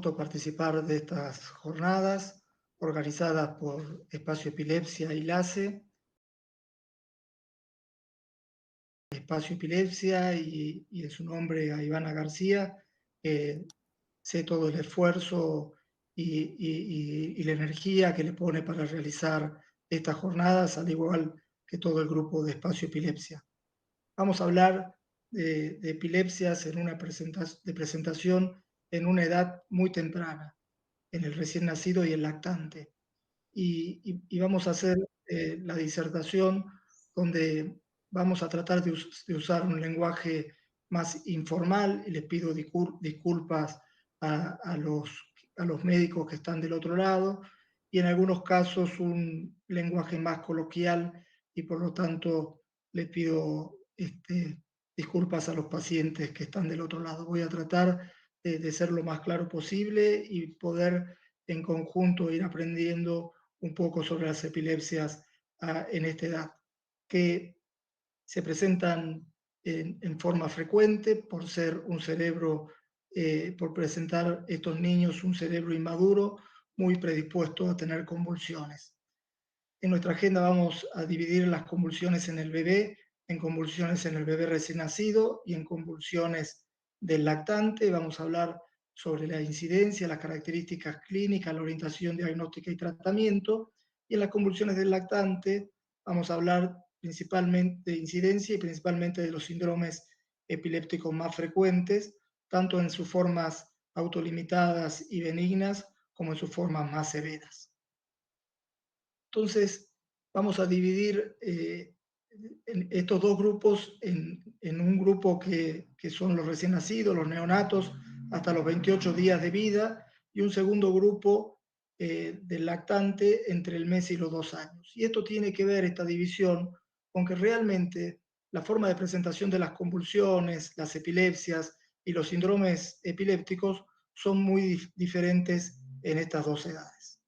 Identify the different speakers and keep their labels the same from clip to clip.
Speaker 1: Participar de estas jornadas organizadas por Espacio Epilepsia y LACE. Espacio Epilepsia y en su nombre a Ivana García. Sé todo el esfuerzo y la energía que le pone para realizar estas jornadas, al igual que todo el grupo de Espacio Epilepsia. Vamos a hablar de epilepsias en una presentación en una edad muy temprana, en el recién nacido y el lactante. Y vamos a hacer la disertación donde vamos a tratar de usar un lenguaje más informal, y les pido disculpas a los médicos que están del otro lado, y en algunos casos un lenguaje más coloquial, y por lo tanto les pido disculpas a los pacientes que están del otro lado. Voy a tratar de ser lo más claro posible y poder en conjunto ir aprendiendo un poco sobre las epilepsias en esta edad, que se presentan en forma frecuente por ser un cerebro, por presentar estos niños un cerebro inmaduro muy predispuesto a tener convulsiones. En nuestra agenda vamos a dividir las convulsiones en el bebé, en convulsiones en el bebé recién nacido y en convulsiones del lactante. Vamos a hablar sobre la incidencia, las características clínicas, la orientación diagnóstica y tratamiento. Y en las convulsiones del lactante vamos a hablar principalmente de incidencia y principalmente de los síndromes epilépticos más frecuentes, tanto en sus formas autolimitadas y benignas como en sus formas más severas. Entonces, vamos a dividir estos dos grupos en un grupo que son los recién nacidos, los neonatos, hasta los 28 días de vida, y un segundo grupo del lactante entre el mes y los 2 años. Y esto tiene que ver, esta división, con que realmente la forma de presentación de las convulsiones, las epilepsias y los síndromes epilépticos son muy diferentes en estas dos edades.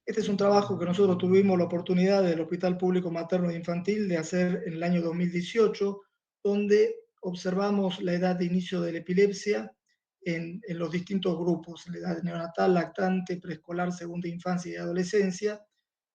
Speaker 1: Este es un trabajo que nosotros tuvimos la oportunidad del Hospital Público Materno e Infantil de hacer en el año 2018, donde observamos la edad de inicio de la epilepsia en los distintos grupos, en la edad neonatal, lactante, preescolar, segunda infancia y adolescencia,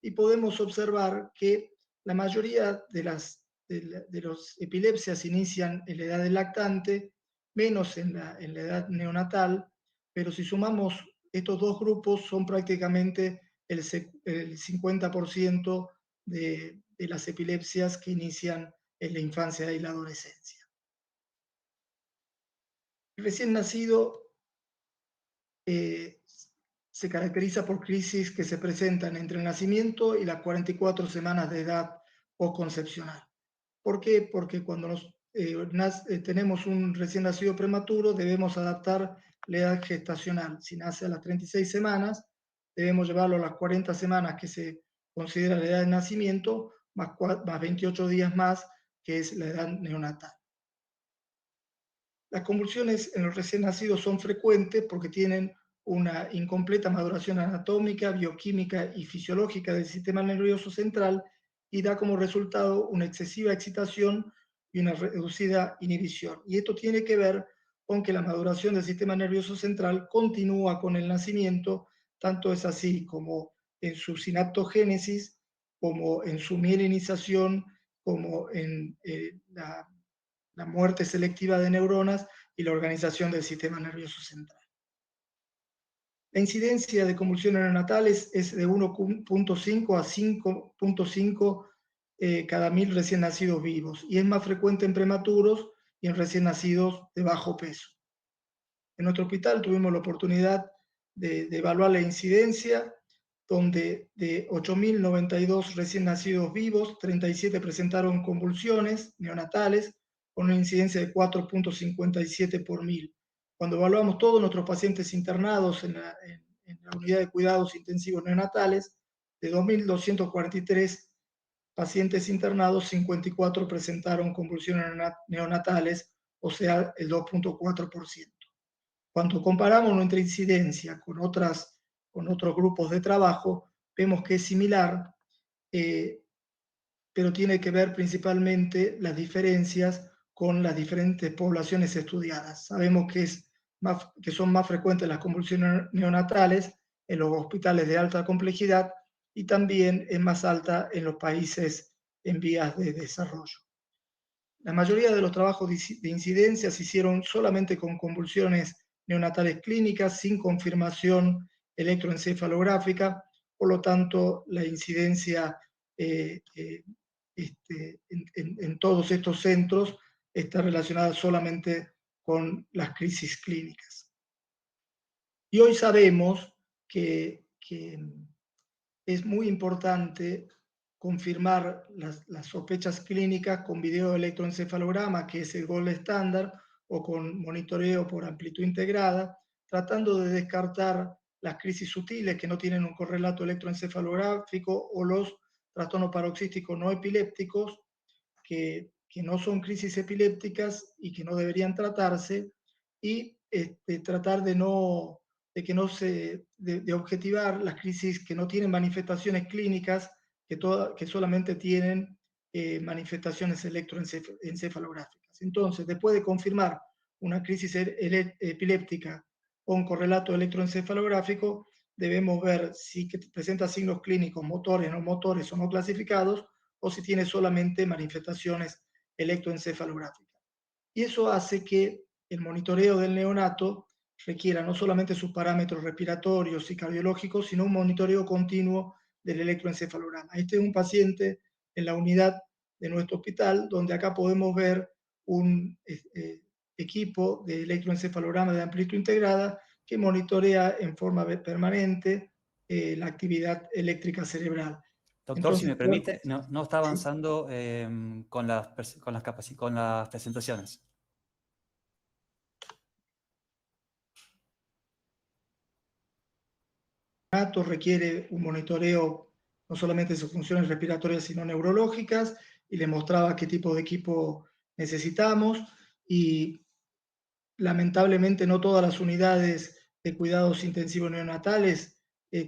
Speaker 1: y podemos observar que la mayoría de los epilepsias inician en la edad del lactante, menos en la edad neonatal, pero si sumamos estos dos grupos son prácticamente el 50% de las epilepsias que inician en la infancia y la adolescencia. El recién nacido se caracteriza por crisis que se presentan entre el nacimiento y las 44 semanas de edad postconcepcional. ¿Por qué? Porque cuando tenemos un recién nacido prematuro, debemos adaptar la edad gestacional. Si nace a las 36 semanas, debemos llevarlo a las 40 semanas que se considera la edad de nacimiento, más 28 días más, que es la edad neonatal. Las convulsiones en los recién nacidos son frecuentes porque tienen una incompleta maduración anatómica, bioquímica y fisiológica del sistema nervioso central, y da como resultado una excesiva excitación y una reducida inhibición. Y esto tiene que ver con que la maduración del sistema nervioso central continúa con el nacimiento, tanto es así como en su sinaptogénesis, como en su mielinización, como en la muerte selectiva de neuronas y la organización del sistema nervioso central. La incidencia de convulsiones neonatales es de 1.5 a 5.5 cada 1000 recién nacidos vivos, y es más frecuente en prematuros y en recién nacidos de bajo peso. En nuestro hospital tuvimos la oportunidad de evaluar la incidencia, donde de 8.092 recién nacidos vivos, 37 presentaron convulsiones neonatales, con una incidencia de 4.57 por 1000. Cuando evaluamos todos nuestros pacientes internados en la unidad de cuidados intensivos neonatales, de 2.243 pacientes internados, 54 presentaron convulsiones neonatales, o sea, el 2.4%. Cuando comparamos nuestra incidencia con otros grupos de trabajo, vemos que es similar, pero tiene que ver principalmente las diferencias con las diferentes poblaciones estudiadas. Sabemos que es que son más frecuentes las convulsiones neonatales en los hospitales de alta complejidad y también es más alta en los países en vías de desarrollo. La mayoría de los trabajos de incidencia se hicieron solamente con convulsiones neonatales clínicas, sin confirmación electroencefalográfica, por lo tanto, la incidencia en todos estos centros está relacionada solamente con las crisis clínicas. Y hoy sabemos que es muy importante confirmar las sospechas clínicas con videoelectroencefalograma, que es el gold estándar, o con monitoreo por amplitud integrada, tratando de descartar las crisis sutiles que no tienen un correlato electroencefalográfico o los trastornos paroxísticos no epilépticos, que no son crisis epilépticas y que no deberían tratarse, y tratar de objetivar las crisis que no tienen manifestaciones clínicas, que solamente tienen manifestaciones electroencefalográficas. Entonces, después de confirmar una crisis epiléptica o un correlato electroencefalográfico, debemos ver si presenta signos clínicos motores, no motores o no clasificados, o si tiene solamente manifestaciones electroencefalográficas. Y eso hace que el monitoreo del neonato requiera no solamente sus parámetros respiratorios y cardiológicos, sino un monitoreo continuo del electroencefalograma. Este es un paciente en la unidad de nuestro hospital, donde acá podemos ver un equipo de electroencefalograma de amplitud integrada que monitorea en forma permanente la actividad eléctrica cerebral.
Speaker 2: Doctor, si
Speaker 1: Entonces,
Speaker 2: me permite, no está
Speaker 1: sí.
Speaker 2: avanzando con las presentaciones.
Speaker 1: Requiere un monitoreo no solamente de sus funciones respiratorias, sino neurológicas, y le mostraba qué tipo de equipo necesitamos. Y lamentablemente no todas las unidades de cuidados intensivos neonatales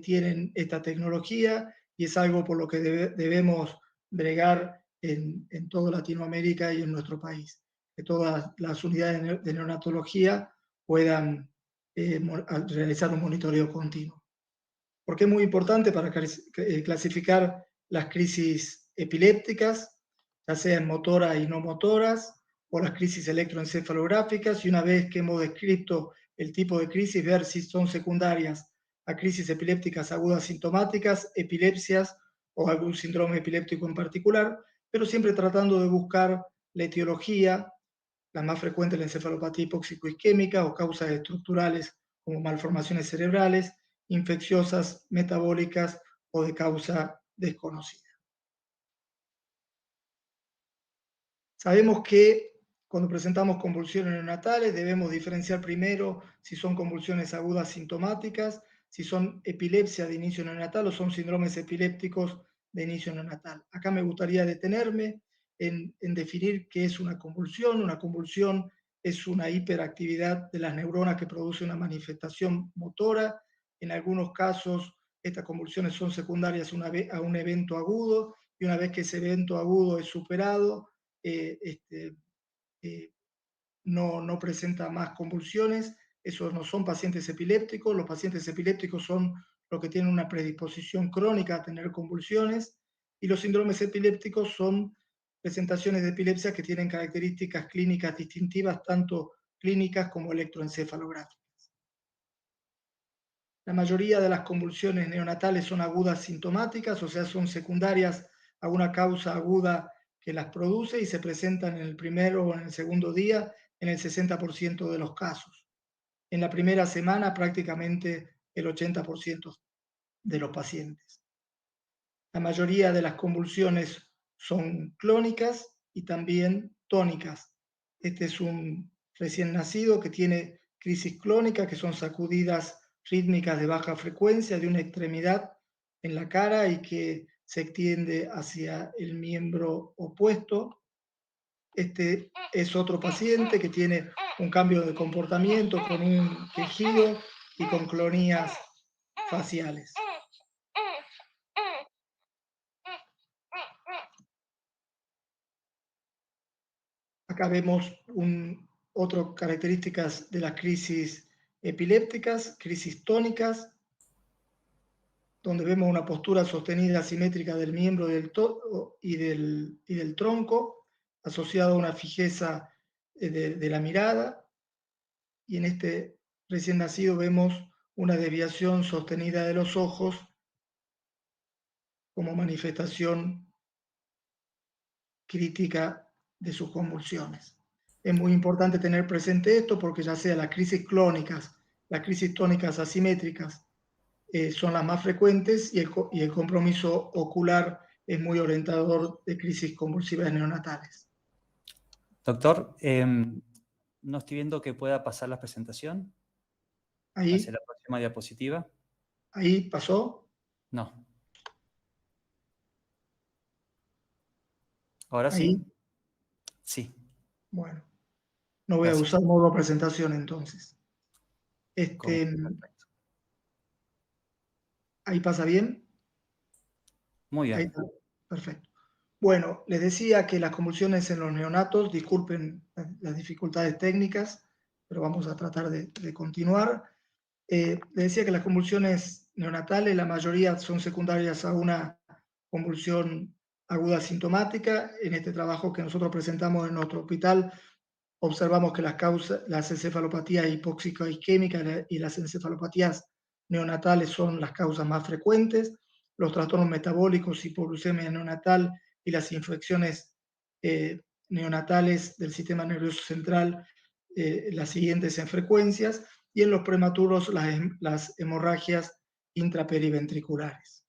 Speaker 1: tienen esta tecnología, y es algo por lo que debemos bregar en toda Latinoamérica y en nuestro país, que todas las unidades de neonatología puedan realizar un monitoreo continuo. Porque es muy importante para clasificar las crisis epilépticas, ya sean motoras y no motoras, o las crisis electroencefalográficas, y una vez que hemos descrito el tipo de crisis, ver si son secundarias a crisis epilépticas agudas sintomáticas, epilepsias o algún síndrome epiléptico en particular, pero siempre tratando de buscar la etiología, la más frecuente, la encefalopatía hipóxico-isquémica, o causas estructurales como malformaciones cerebrales, infecciosas, metabólicas o de causa desconocida. Sabemos que cuando presentamos convulsiones neonatales debemos diferenciar primero si son convulsiones agudas sintomáticas, si son epilepsia de inicio neonatal o son síndromes epilépticos de inicio neonatal. Acá me gustaría detenerme en definir qué es una convulsión. Una convulsión es una hiperactividad de las neuronas que produce una manifestación motora. En algunos casos, estas convulsiones son secundarias a un evento agudo, y una vez que ese evento agudo es superado, no presenta más convulsiones. Esos no son pacientes epilépticos. Los pacientes epilépticos son los que tienen una predisposición crónica a tener convulsiones, y los síndromes epilépticos son presentaciones de epilepsia que tienen características clínicas distintivas, tanto clínicas como electroencefalográficas. La mayoría de las convulsiones neonatales son agudas sintomáticas, o sea, son secundarias a una causa aguda que las produce, y se presentan en el primero o en el segundo día en el 60% de los casos. En la primera semana, prácticamente el 80% de los pacientes. La mayoría de las convulsiones son clónicas y también tónicas. Este es un recién nacido que tiene crisis clónica, que son sacudidas rítmicas de baja frecuencia de una extremidad en la cara y que se extiende hacia el miembro opuesto. Este es otro paciente que tiene un cambio de comportamiento con un quejido y con clonías faciales. Acá vemos otras características de las crisis epilépticas, crisis tónicas, donde vemos una postura sostenida asimétrica del miembro y del tronco, asociado a una fijeza de la mirada, y en este recién nacido vemos una desviación sostenida de los ojos como manifestación crítica de sus convulsiones. Es muy importante tener presente esto porque ya sea las crisis clónicas, las crisis tónicas asimétricas son las más frecuentes y el compromiso ocular es muy orientador de crisis convulsivas neonatales.
Speaker 2: Doctor, no estoy viendo que pueda pasar la presentación hacia
Speaker 1: Ahí,
Speaker 2: la próxima diapositiva.
Speaker 1: ahí pasó.
Speaker 2: No. ¿Ahora
Speaker 1: Ahí,
Speaker 2: sí? Sí,
Speaker 1: bueno, no voy a
Speaker 2: gracias.
Speaker 1: usar modo presentación entonces.
Speaker 2: Perfecto.
Speaker 1: Ahí pasa bien.
Speaker 2: Muy
Speaker 1: Ahí
Speaker 2: bien.
Speaker 1: está. Perfecto. Bueno, les decía que las convulsiones en los neonatos, disculpen las dificultades técnicas, pero vamos a tratar de continuar. Les decía que las convulsiones neonatales, la mayoría son secundarias a una convulsión aguda sintomática. En este trabajo que nosotros presentamos en nuestro hospital, observamos que las encefalopatías hipóxicas isquémicas y las encefalopatías neonatales son las causas más frecuentes. Los trastornos metabólicos, hipoglucemia neonatal y las infecciones neonatales del sistema nervioso central, las siguientes en frecuencias, y en los prematuros las hemorragias intraperiventriculares.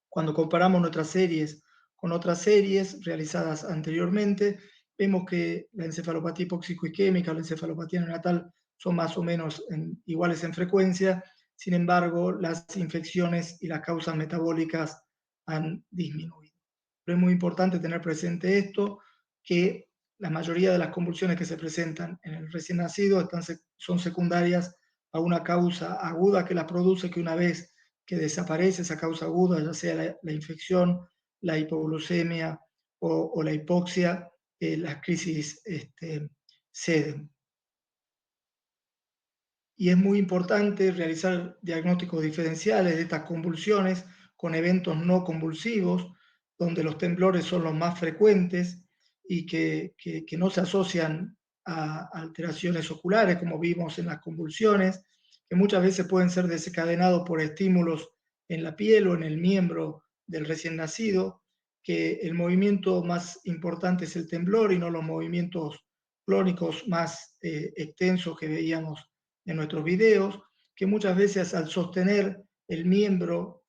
Speaker 1: Cuando comparamos nuestras series con otras series realizadas anteriormente, vemos que la encefalopatía hipóxico-isquémica o la encefalopatía neonatal son más o menos iguales en frecuencia. Sin embargo, las infecciones y las causas metabólicas han disminuido. Pero es muy importante tener presente esto, que la mayoría de las convulsiones que se presentan en el recién nacido son secundarias a una causa aguda que la produce, que una vez que desaparece esa causa aguda, ya sea la infección, la hipoglucemia o la hipoxia, las crisis ceden. Y es muy importante realizar diagnósticos diferenciales de estas convulsiones con eventos no convulsivos, donde los temblores son los más frecuentes y que no se asocian a alteraciones oculares, como vimos en las convulsiones, que muchas veces pueden ser desencadenados por estímulos en la piel o en el miembro del recién nacido, que el movimiento más importante es el temblor y no los movimientos clónicos más extensos que veíamos en nuestros videos, que muchas veces al sostener el miembro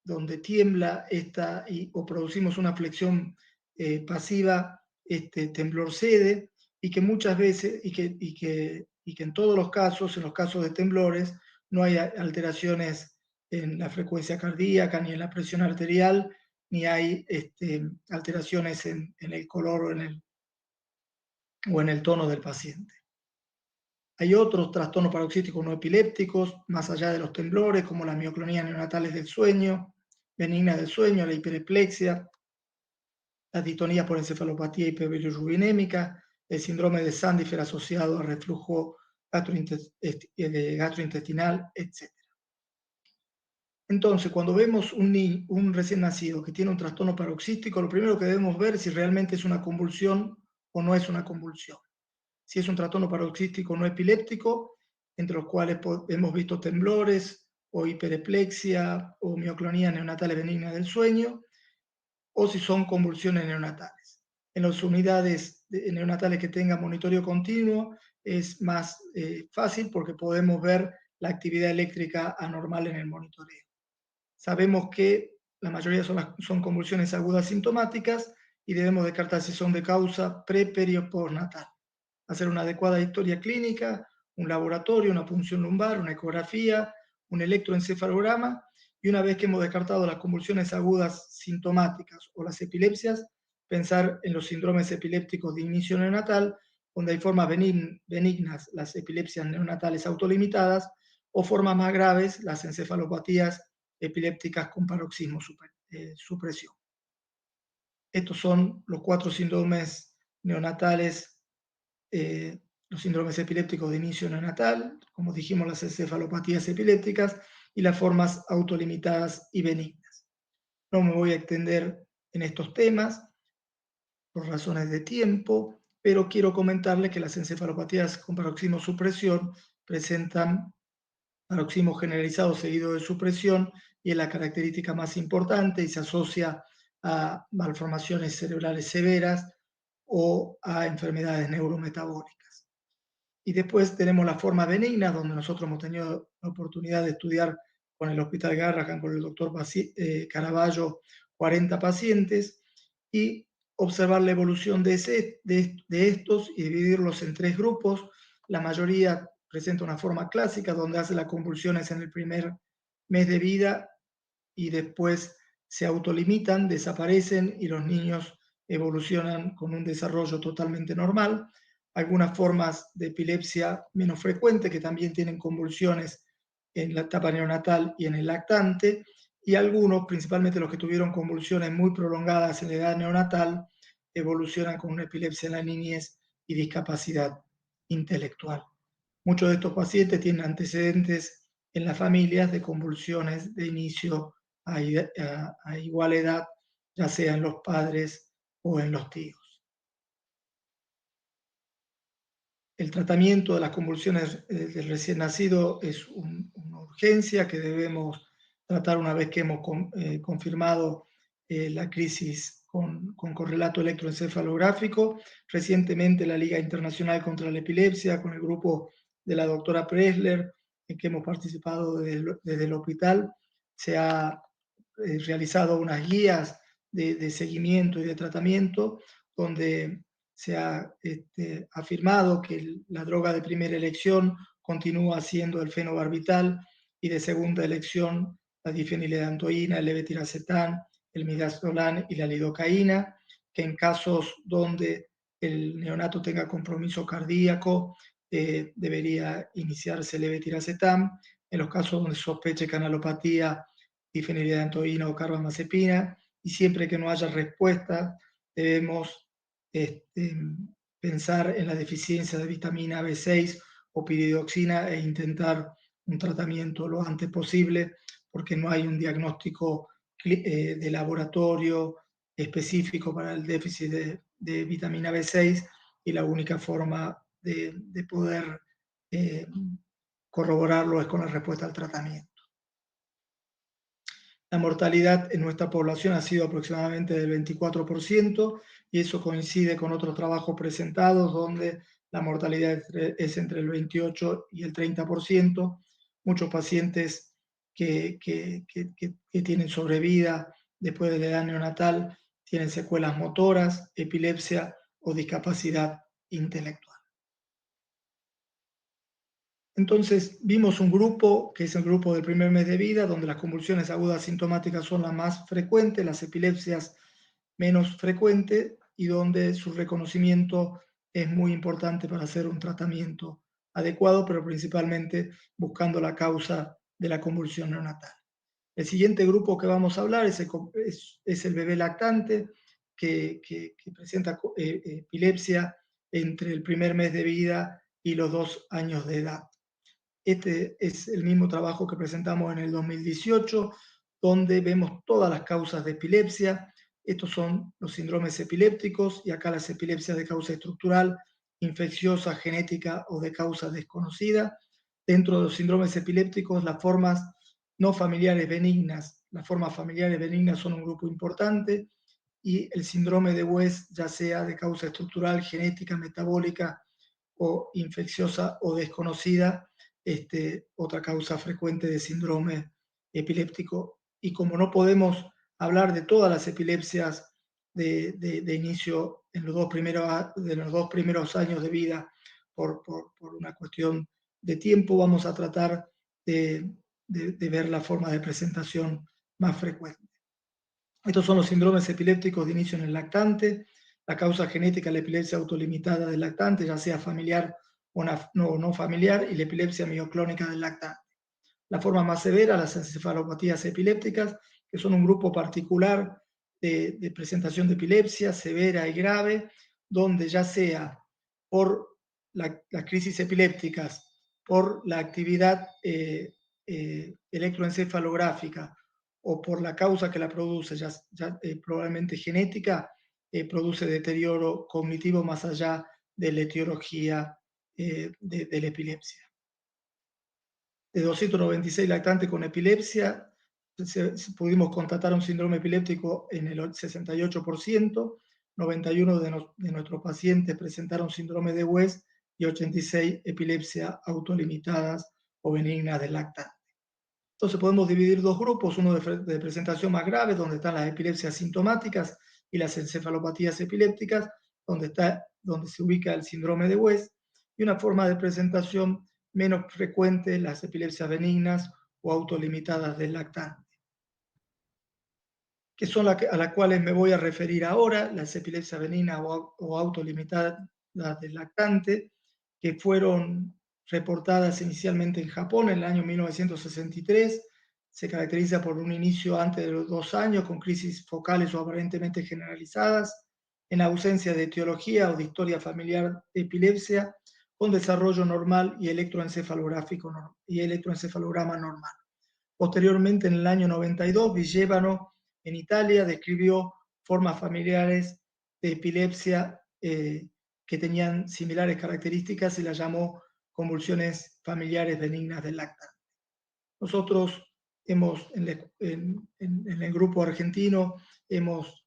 Speaker 1: donde tiembla o producimos una flexión pasiva, este temblor cede, y que muchas veces, y que en todos los casos, en los casos de temblores, no hay alteraciones en la frecuencia cardíaca, ni en la presión arterial, ni hay alteraciones en el color o en el tono del paciente. Hay otros trastornos paroxísticos no epilépticos, más allá de los temblores, como las mioclonías neonatales del sueño, benignas del sueño, la hipereplexia, la ditonía por encefalopatía hiperbilirubinémica, el síndrome de Sandifer asociado a reflujo gastrointestinal, etc. Entonces, cuando vemos un recién nacido que tiene un trastorno paroxístico, lo primero que debemos ver es si realmente es una convulsión o no es una convulsión. Si es un trastorno paroxístico no epiléptico, entre los cuales hemos visto temblores o hipereplexia o mioclonías neonatales benignas del sueño, o si son convulsiones neonatales. En las unidades neonatales que tengan monitoreo continuo es más fácil porque podemos ver la actividad eléctrica anormal en el monitoreo. Sabemos que la mayoría son convulsiones agudas sintomáticas y debemos descartar si son de causa pre, peri o postnatal. Hacer una adecuada historia clínica, un laboratorio, una punción lumbar, una ecografía, un electroencefalograma, y una vez que hemos descartado las convulsiones agudas sintomáticas o las epilepsias, pensar en los síndromes epilépticos de inicio neonatal, donde hay formas benignas, las epilepsias neonatales autolimitadas, o formas más graves, las encefalopatías epilépticas con paroxismo supresión. Estos son los 4 síndromes neonatales los síndromes epilépticos de inicio neonatal, como dijimos, las encefalopatías epilépticas y las formas autolimitadas y benignas. No me voy a extender en estos temas por razones de tiempo, pero quiero comentarle que las encefalopatías con paroxismo-supresión presentan paroxismo generalizado seguido de supresión y es la característica más importante y se asocia a malformaciones cerebrales severas o a enfermedades neurometabólicas. Y después tenemos la forma benigna, donde nosotros hemos tenido la oportunidad de estudiar con el Hospital Garrahan, con el doctor Caraballo, 40 pacientes, y observar la evolución de estos y dividirlos en 3 grupos. La mayoría presenta una forma clásica, donde hace las convulsiones en el primer mes de vida y después se autolimitan, desaparecen y los niños evolucionan con un desarrollo totalmente normal. Algunas formas de epilepsia menos frecuentes que también tienen convulsiones en la etapa neonatal y en el lactante, y algunos, principalmente los que tuvieron convulsiones muy prolongadas en la edad neonatal, evolucionan con una epilepsia en la niñez y discapacidad intelectual. Muchos de estos pacientes tienen antecedentes en las familias de convulsiones de inicio a igual edad, ya sea en los padres o en los tíos. El tratamiento de las convulsiones del recién nacido es una urgencia que debemos tratar una vez que hemos confirmado la crisis con correlato electroencefalográfico. Recientemente la Liga Internacional contra la Epilepsia, con el grupo de la doctora Presler, en que hemos participado desde el hospital, se ha realizado unas guías de seguimiento y de tratamiento donde se ha afirmado que la droga de primera elección continúa siendo el fenobarbital y de segunda elección la difeniledantoína, el levetiracetam, el midazolam y la lidocaína, que en casos donde el neonato tenga compromiso cardíaco debería iniciarse el levetiracetam. En los casos donde sospeche canalopatía, difeniledantoína o carbamazepina, y siempre que no haya respuesta debemos pensar en la deficiencia de vitamina B6 o piridoxina e intentar un tratamiento lo antes posible, porque no hay un diagnóstico de laboratorio específico para el déficit de vitamina B6 y la única forma de poder corroborarlo es con la respuesta al tratamiento. La mortalidad en nuestra población ha sido aproximadamente del 24% y eso coincide con otros trabajos presentados donde la mortalidad es entre el 28 y el 30%. Muchos pacientes que tienen sobrevida después de la edad neonatal tienen secuelas motoras, epilepsia o discapacidad intelectual. Entonces vimos un grupo, que es el grupo del primer mes de vida, donde las convulsiones agudas sintomáticas son las más frecuentes, las epilepsias menos frecuentes, y donde su reconocimiento es muy importante para hacer un tratamiento adecuado, pero principalmente buscando la causa de la convulsión neonatal. El siguiente grupo que vamos a hablar es el bebé lactante, que presenta epilepsia entre el primer mes de vida y los 2 años de edad. Este es el mismo trabajo que presentamos en el 2018, donde vemos todas las causas de epilepsia. Estos son los síndromes epilépticos y acá las epilepsias de causa estructural, infecciosa, genética o de causa desconocida. Dentro de los síndromes epilépticos, las formas no familiares benignas, las formas familiares benignas son un grupo importante, y el síndrome de West, ya sea de causa estructural, genética, metabólica o infecciosa o desconocida, otra causa frecuente de síndrome epiléptico. Y como no podemos hablar de todas las epilepsias de inicio en los dos primeros años de vida por una cuestión de tiempo, vamos a tratar de ver la forma de presentación más frecuente. Estos son los síndromes epilépticos de inicio en el lactante. La causa genética es la epilepsia autolimitada del lactante, ya sea familiar o no familiar, y la epilepsia mioclónica del lactante. La forma más severa, las encefalopatías epilépticas, que son un grupo particular de presentación de epilepsia severa y grave, donde ya sea por las crisis epilépticas por la actividad electroencefalográfica o por la causa que la produce, probablemente genética, produce deterioro cognitivo más allá de la etiología de la epilepsia. De 296 lactantes con epilepsia, pudimos constatar un síndrome epiléptico en el 68%, 91 de nuestros pacientes presentaron síndrome de West y 86 epilepsia autolimitadas o benignas del lactante. Entonces podemos dividir dos grupos, uno de presentación más grave, donde están las epilepsias sintomáticas y las encefalopatías epilépticas, donde se ubica el síndrome de West, y una forma de presentación menos frecuente, las epilepsias benignas o autolimitadas del lactante, que son a las cuales me voy a referir ahora, las epilepsias benignas o autolimitadas del lactante, que fueron reportadas inicialmente en Japón en el año 1963. Se caracteriza por un inicio antes de los 2 años con crisis focales o aparentemente generalizadas, en ausencia de etiología o de historia familiar de epilepsia, con desarrollo normal y electroencefalograma normal. Posteriormente, en el año 92, Villevano, en Italia, describió formas familiares de epilepsia que tenían similares características y las llamó convulsiones familiares benignas del lactante. Nosotros en el grupo argentino hemos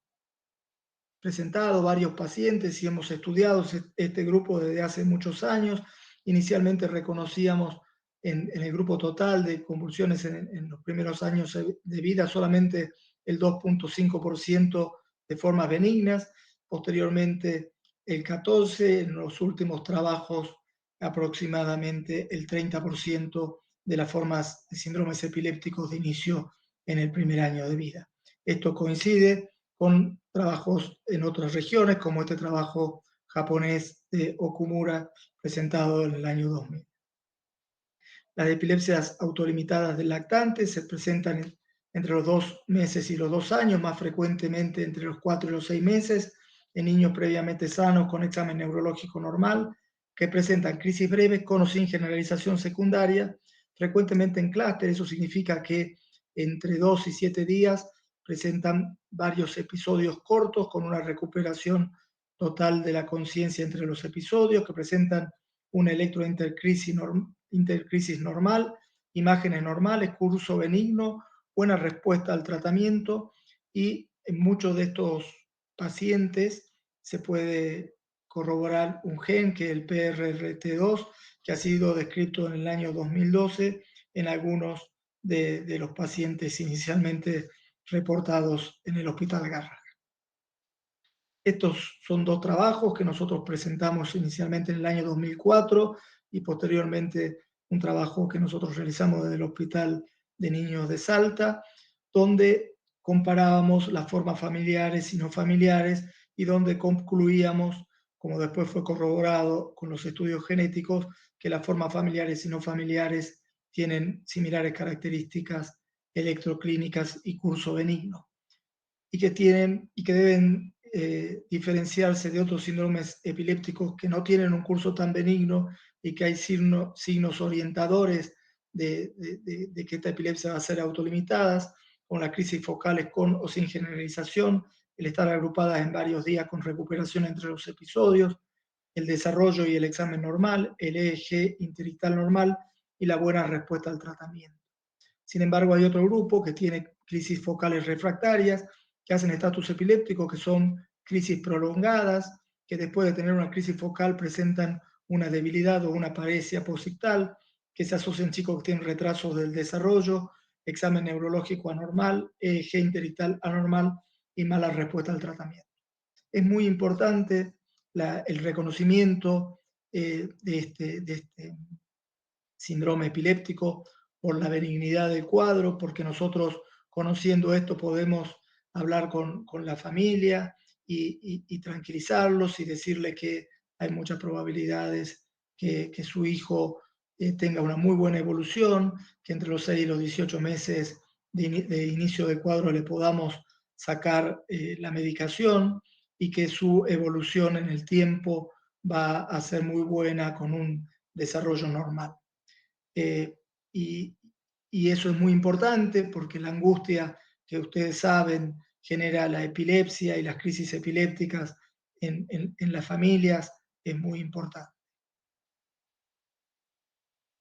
Speaker 1: presentado varios pacientes y hemos estudiado este grupo desde hace muchos años. Inicialmente reconocíamos en el grupo total de convulsiones en los primeros años de vida solamente el 2.5% de formas benignas, posteriormente el 14%, en los últimos trabajos aproximadamente el 30% de las formas de síndromes epilépticos de inicio en el primer año de vida. Esto coincide con trabajos en otras regiones, como este trabajo japonés de Okumura, presentado en el año 2000. Las epilepsias autolimitadas del lactante se presentan entre los 2 meses y los 2 años, más frecuentemente entre los 4 y los 6 meses, en niños previamente sanos con examen neurológico normal, que presentan crisis breves con o sin generalización secundaria, frecuentemente en clúster. Eso significa que entre 2 y 7 días presentan varios episodios cortos con una recuperación total de la conciencia entre los episodios, que presentan una electrointercrisis normal, imágenes normales, curso benigno, buena respuesta al tratamiento, y en muchos de estos pacientes se puede corroborar un gen, que es el PRRT2, que ha sido descrito en el año 2012 en algunos de los pacientes inicialmente reportados en el Hospital Garrahan. Estos son 2 trabajos que nosotros presentamos inicialmente en el año 2004 y posteriormente un trabajo que nosotros realizamos desde el Hospital de Niños de Salta, donde comparábamos las formas familiares y no familiares y donde concluíamos, como después fue corroborado con los estudios genéticos, que las formas familiares y no familiares tienen similares características electroclínicas y curso benigno, y que deben diferenciarse de otros síndromes epilépticos que no tienen un curso tan benigno y que hay signos orientadores de que esta epilepsia va a ser autolimitadas, con las crisis focales con o sin generalización, el estar agrupadas en varios días con recuperación entre los episodios, el desarrollo y el examen normal, el EEG interictal normal y la buena respuesta al tratamiento. Sin embargo, hay otro grupo que tiene crisis focales refractarias, que hacen estatus epiléptico, que son crisis prolongadas, que después de tener una crisis focal presentan una debilidad o una paresia posictal, que se asocian chicos que tienen retrasos del desarrollo, examen neurológico anormal, EEG interictal anormal y mala respuesta al tratamiento. Es muy importante el reconocimiento de este síndrome epiléptico por la benignidad del cuadro, porque nosotros, conociendo esto, podemos hablar con la familia y tranquilizarlos y decirle que hay muchas probabilidades que su hijo tenga una muy buena evolución, que entre los 6 y los 18 meses de inicio del cuadro le podamos sacar la medicación y que su evolución en el tiempo va a ser muy buena con un desarrollo normal. Y, y eso es muy importante porque la angustia que ustedes saben genera la epilepsia y las crisis epilépticas en las familias es muy importante.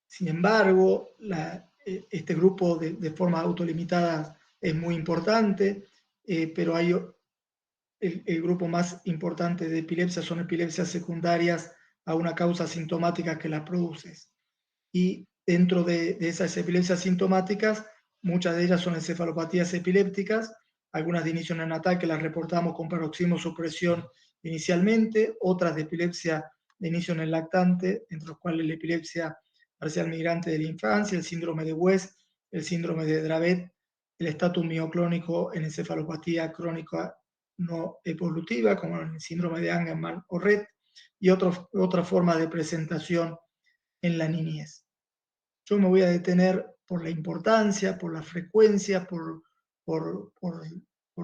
Speaker 1: Sin embargo, este grupo de forma autolimitada es muy importante, pero hay el grupo más importante de epilepsia son epilepsias secundarias a una causa sintomática que las produce. Y dentro de esas epilepsias sintomáticas, muchas de ellas son encefalopatías epilépticas, algunas de inicio neonatal que las reportamos con paroxismo supresión inicialmente, otras de epilepsia de inicio en el lactante, entre los cuales la epilepsia parcial migrante de la infancia, el síndrome de West, el síndrome de Dravet, el estatus mioclónico en encefalopatía crónica no evolutiva, como el síndrome de Angelman o Rett, y otra forma de presentación en la niñez. Yo me voy a detener por la importancia, por la frecuencia, por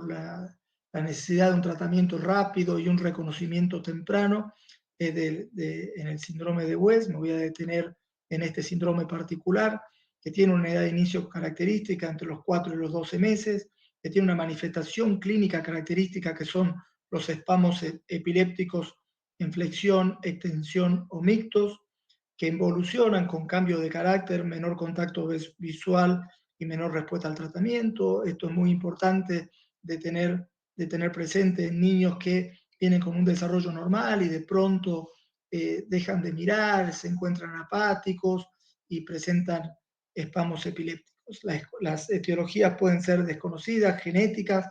Speaker 1: la necesidad de un tratamiento rápido y un reconocimiento temprano en el síndrome de West. Me voy a detener en este síndrome particular, que tiene una edad de inicio característica entre los 4 y los 12 meses, que tiene una manifestación clínica característica que son los espasmos epilépticos en flexión, extensión o mixtos, que evolucionan con cambio de carácter, menor contacto visual y menor respuesta al tratamiento. Esto es muy importante de tener presente en niños que vienen con un desarrollo normal y de pronto dejan de mirar, se encuentran apáticos y presentan espasmos epilépticos. Las etiologías pueden ser desconocidas, genéticas,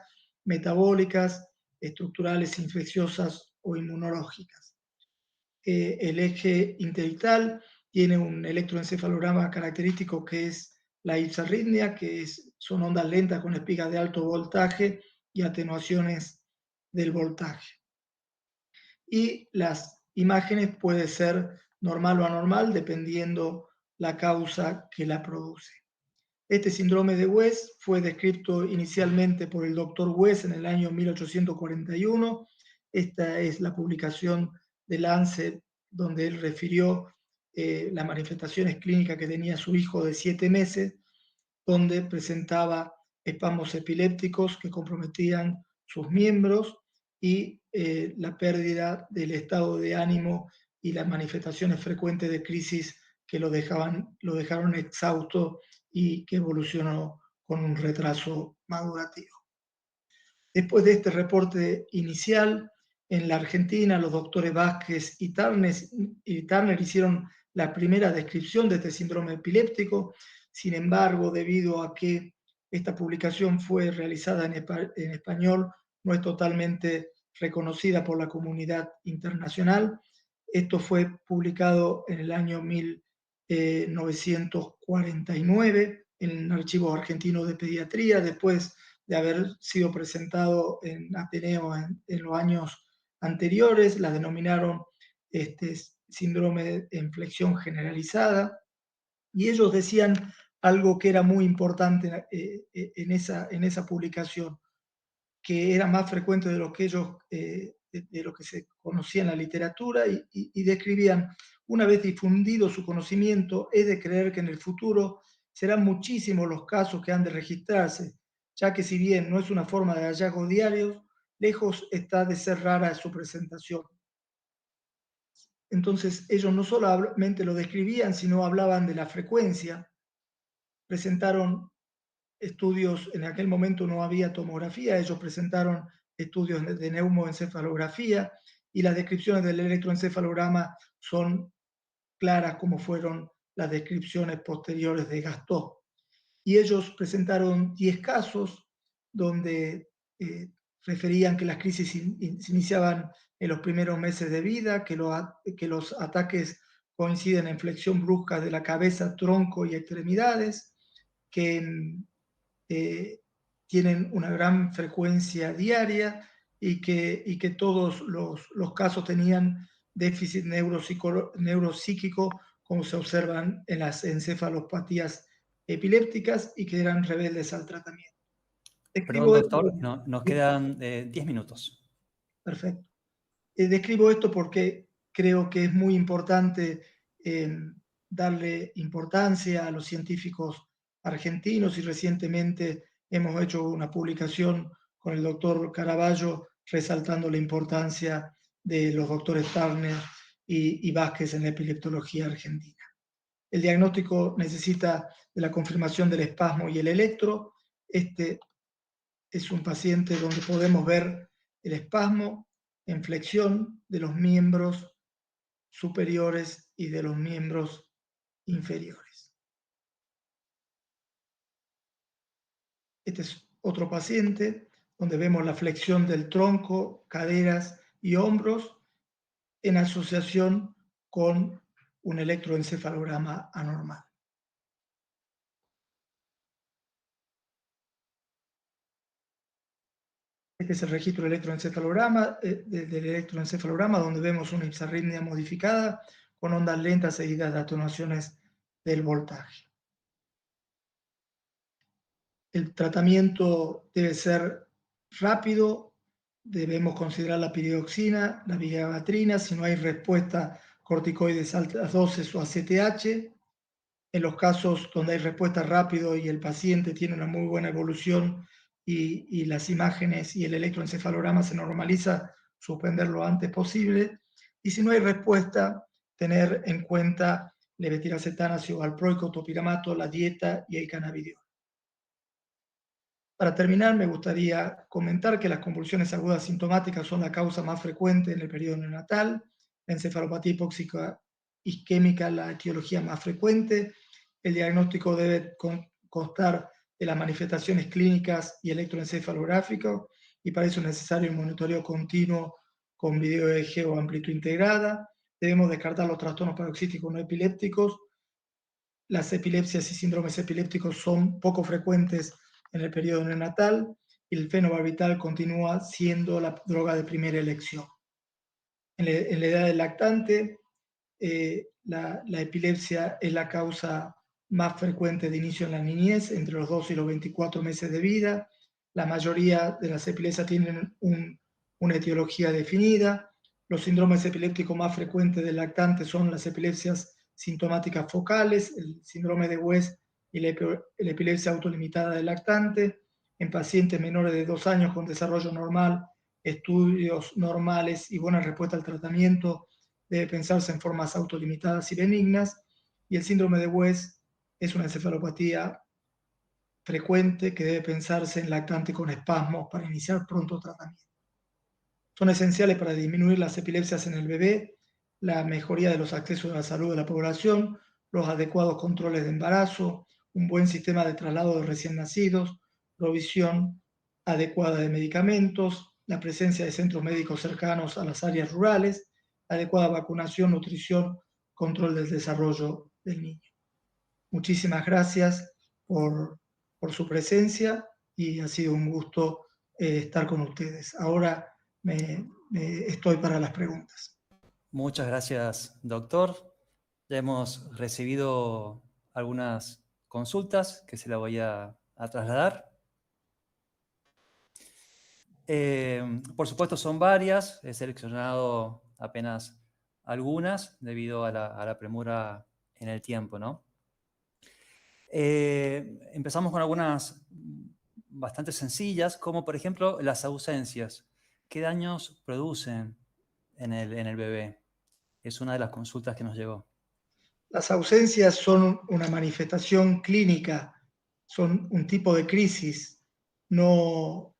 Speaker 1: metabólicas, estructurales, infecciosas o inmunológicas. El eje intelectual tiene un electroencefalograma característico que es la hipsarritmia, son ondas lentas con espigas de alto voltaje y atenuaciones del voltaje. Y las imágenes pueden ser normal o anormal dependiendo la causa que la produce. Este síndrome de West fue descrito inicialmente por el doctor West en el año 1841. Esta es la publicación de Lancet donde él refirió las manifestaciones clínicas que tenía su hijo de 7 meses, donde presentaba espasmos epilépticos que comprometían sus miembros y la pérdida del estado de ánimo y las manifestaciones frecuentes de crisis que lo dejaron exhausto y que evolucionó con un retraso madurativo. Después de este reporte inicial, en la Argentina los doctores Vázquez y Turner hicieron la primera descripción de este síndrome epiléptico. Sin embargo, debido a que esta publicación fue realizada en español, no es totalmente reconocida por la comunidad internacional. Esto fue publicado en el año 1949 en el Archivo Argentino de Pediatría, después de haber sido presentado en Ateneo en los años anteriores. La denominaron síndrome de inflexión generalizada, y ellos decían algo que era muy importante en esa publicación, que era más frecuente de lo que ellos, de lo que se conocía en la literatura, y describían: una vez difundido su conocimiento, es de creer que en el futuro serán muchísimos los casos que han de registrarse, ya que si bien no es una forma de hallazgos diarios, lejos está de ser rara su presentación. Entonces ellos no solamente lo describían, sino hablaban de la frecuencia. Presentaron estudios, en aquel momento no había tomografía, ellos presentaron estudios de neumoencefalografía, y las descripciones del electroencefalograma son claras como fueron las descripciones posteriores de Gastaut. Y ellos presentaron 10 casos donde referían que las crisis se iniciaban en los primeros meses de vida, que los ataques coinciden en flexión brusca de la cabeza, tronco y extremidades, que tienen una gran frecuencia diaria, y que todos los casos tenían déficit neuropsíquico, como se observan en las encefalopatías epilépticas, y que eran rebeldes al tratamiento.
Speaker 2: Perdón, doctor, nos quedan 10 minutos.
Speaker 1: Perfecto. Describo esto porque creo que es muy importante darle importancia a los científicos argentinos y recientemente hemos hecho una publicación con el doctor Caraballo resaltando la importancia de los doctores Turner y Vázquez en la epileptología argentina. El diagnóstico necesita de la confirmación del espasmo y el electro. Este es un paciente donde podemos ver el espasmo en flexión de los miembros superiores y de los miembros inferiores. Este es otro paciente donde vemos la flexión del tronco, caderas y hombros en asociación con un electroencefalograma anormal. Este es el registro del electroencefalograma donde vemos una ipsarritmia modificada con ondas lentas seguidas de atenuaciones del voltaje. El tratamiento debe ser rápido, debemos considerar la piridoxina, la vigabatrina, si no hay respuesta corticoides altas dosis o ACTH. En los casos donde hay respuesta rápido y el paciente tiene una muy buena evolución y las imágenes y el electroencefalograma se normaliza, suspender lo antes posible. Y si no hay respuesta, tener en cuenta levetiracetam, ácido valproico, topiramato, la dieta y el cannabidiol. Para terminar, me gustaría comentar que las convulsiones agudas sintomáticas son la causa más frecuente en el periodo neonatal, la encefalopatía hipóxica isquémica la etiología más frecuente, el diagnóstico debe constar de las manifestaciones clínicas y electroencefalográfico, y para eso es necesario un monitoreo continuo con video EEG o amplitud integrada. Debemos descartar los trastornos paroxísticos no epilépticos. Las epilepsias y síndromes epilépticos son poco frecuentes en el periodo neonatal y el fenobarbital continúa siendo la droga de primera elección. En la edad del lactante, la epilepsia es la causa más frecuente de inicio en la niñez, entre los 2 y los 24 meses de vida. La mayoría de las epilepsias tienen una etiología definida. Los síndromes epilépticos más frecuentes del lactante son las epilepsias sintomáticas focales, el síndrome de West y la epilepsia autolimitada del lactante. En pacientes menores de 2 años con desarrollo normal, estudios normales y buena respuesta al tratamiento, debe pensarse en formas autolimitadas y benignas. Y el síndrome de West es una encefalopatía frecuente que debe pensarse en lactante con espasmos para iniciar pronto tratamiento. Son esenciales para disminuir las epilepsias en el bebé, la mejoría de los accesos a la salud de la población, los adecuados controles de embarazo, un buen sistema de traslado de recién nacidos, provisión adecuada de medicamentos, la presencia de centros médicos cercanos a las áreas rurales, adecuada vacunación, nutrición, control del desarrollo del niño. Muchísimas gracias por su presencia y ha sido un gusto estar con ustedes. Ahora estoy para las preguntas.
Speaker 2: Muchas gracias, doctor. Ya hemos recibido algunas consultas que se las voy a trasladar. Por supuesto son varias, he seleccionado apenas algunas debido a la premura en el tiempo, ¿no? Empezamos con algunas bastante sencillas, como por ejemplo las ausencias. ¿Qué daños producen en el bebé? Es una de las consultas que nos llegó.
Speaker 1: Las ausencias son una manifestación clínica, son un tipo de crisis. Eso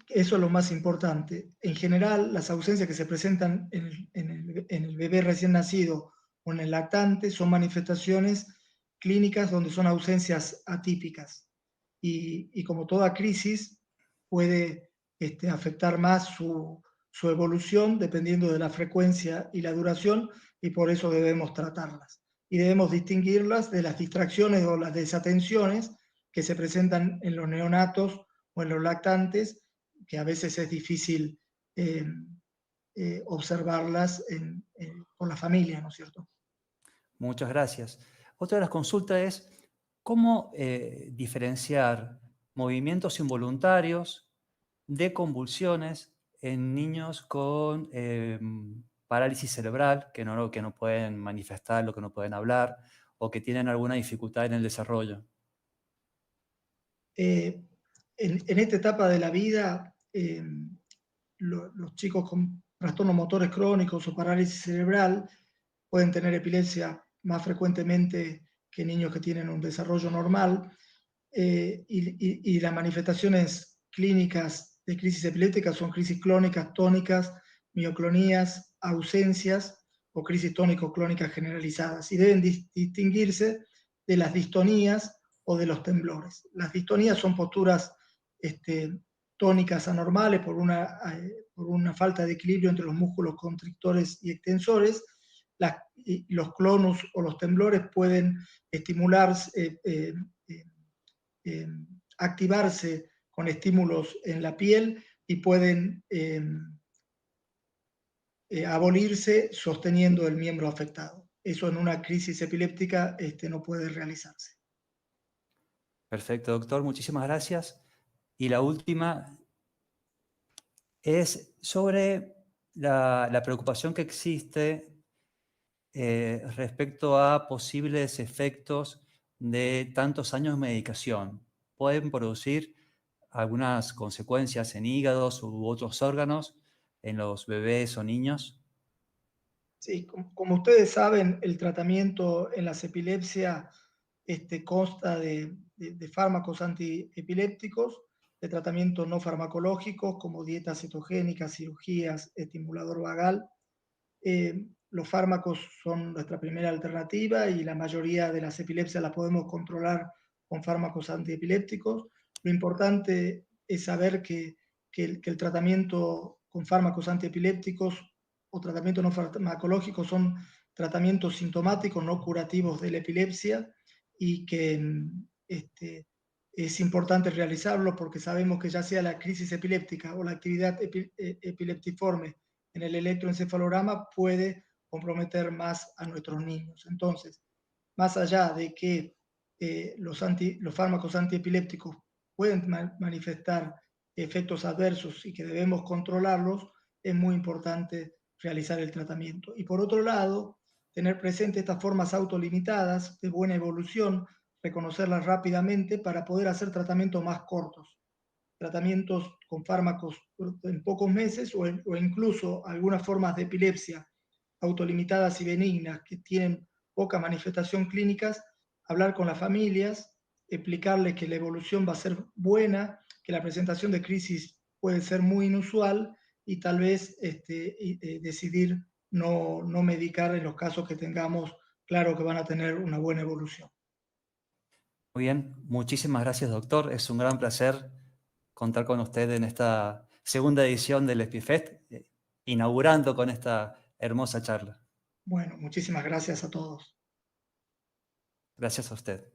Speaker 1: es lo más importante. En general, las ausencias que se presentan en el bebé recién nacido o en el lactante son manifestaciones clínicas donde son ausencias atípicas. Y como toda crisis, puede afectar más su evolución dependiendo de la frecuencia y la duración, y por eso debemos tratarlas. Y debemos distinguirlas de las distracciones o las desatenciones que se presentan en los neonatos o en los lactantes, que a veces es difícil observarlas por la familia, ¿no es cierto?
Speaker 2: Muchas gracias. Otra de las consultas es cómo diferenciar movimientos involuntarios de convulsiones en niños con parálisis cerebral, que no pueden manifestarlo, que no pueden hablar, o que tienen alguna dificultad en el desarrollo.
Speaker 1: En esta etapa de la vida, los chicos con trastornos motores crónicos o parálisis cerebral pueden tener epilepsia más frecuentemente que niños que tienen un desarrollo normal, y las manifestaciones clínicas de crisis epiléptica son crisis clónicas, tónicas, mioclonías, ausencias o crisis tónico-clónicas generalizadas, y deben distinguirse de las distonías o de los temblores. Las distonías son posturas tónicas anormales por una falta de equilibrio entre los músculos constrictores y extensores. Los clonus o los temblores pueden estimularse, activarse con estímulos en la piel y pueden abolirse sosteniendo el miembro afectado. Eso en una crisis epiléptica no puede realizarse.
Speaker 2: Perfecto, doctor, muchísimas gracias. Y la última es sobre la preocupación que existe respecto a posibles efectos de tantos años de medicación. Pueden producir algunas consecuencias en hígados u otros órganos en los bebés o niños.
Speaker 1: Sí, como ustedes saben, el tratamiento en las epilepsias consta de fármacos antiepilépticos, de tratamientos no farmacológicos como dietas cetogénicas, cirugías, estimulador vagal. Los fármacos son nuestra primera alternativa y la mayoría de las epilepsias las podemos controlar con fármacos antiepilépticos. Lo importante es saber que el tratamiento con fármacos antiepilépticos o tratamiento no farmacológicos son tratamientos sintomáticos, no curativos de la epilepsia, y que es importante realizarlo porque sabemos que ya sea la crisis epiléptica o la actividad epileptiforme en el electroencefalograma puede comprometer más a nuestros niños. Entonces, más allá de que los fármacos antiepilépticos pueden manifestar efectos adversos y que debemos controlarlos, es muy importante realizar el tratamiento. Y por otro lado, tener presente estas formas autolimitadas de buena evolución, reconocerlas rápidamente para poder hacer tratamientos más cortos, tratamientos con fármacos en pocos meses o incluso algunas formas de epilepsia autolimitadas y benignas que tienen poca manifestación clínicas, hablar con las familias, explicarles que la evolución va a ser buena, que la presentación de crisis puede ser muy inusual y tal vez decidir no medicar en los casos que tengamos claro que van a tener una buena evolución.
Speaker 2: Muy bien, muchísimas gracias, doctor. Es un gran placer contar con usted en esta segunda edición del EpiFest, inaugurando con esta hermosa charla.
Speaker 1: Bueno, muchísimas gracias a todos.
Speaker 2: Gracias a usted.